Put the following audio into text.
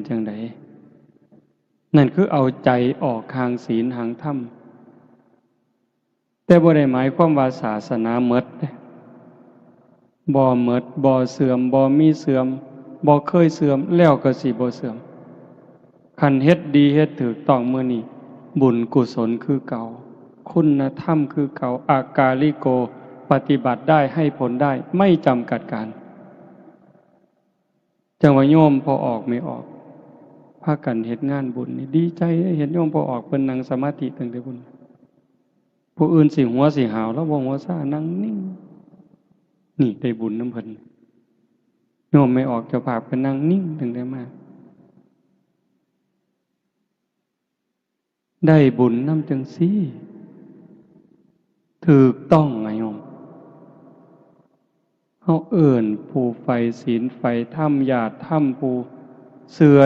จังไดนั่นคือเอาใจออกห่างศีลห่างธรรมแต่บ่ได้หมายความว่าศาสนาหมดบ่หมดบ่เสื่อมบ่มีเสื่อมบ่เคยเสื่อมแล้วก็สิบ่เสื่อมคันเฮ็ดดีเฮ็ดถูกต้องมื้อนี้บุญกุศลคือเก่าคุณธรรมคือเก่าอากาลิโกปฏิบัติได้ให้ผลได้ไม่จำกัดการจังว่าโยมพอออกไม่ออกพากันเฮ็ดงานบุญนี่ดีใจเห็นโยมพอออกเพิ่นนั่งสมาธิตั้งแต่บุญผู้อื่นสิหัวสิหาวแล้วบ่หัวซ่านั่งนิ่งนี่ได้บุญนำเพิ่นโยมไม่ออกเจ้าภาพเพิ่นนั่งนิ่งตั้งแต่มาได้บุญนำจังซี่ถูกต้องไงโยมเฮาเอิ้นผู้ใฝ่ศีลใฝ่ธรรมญาติธรรมผู้เสือ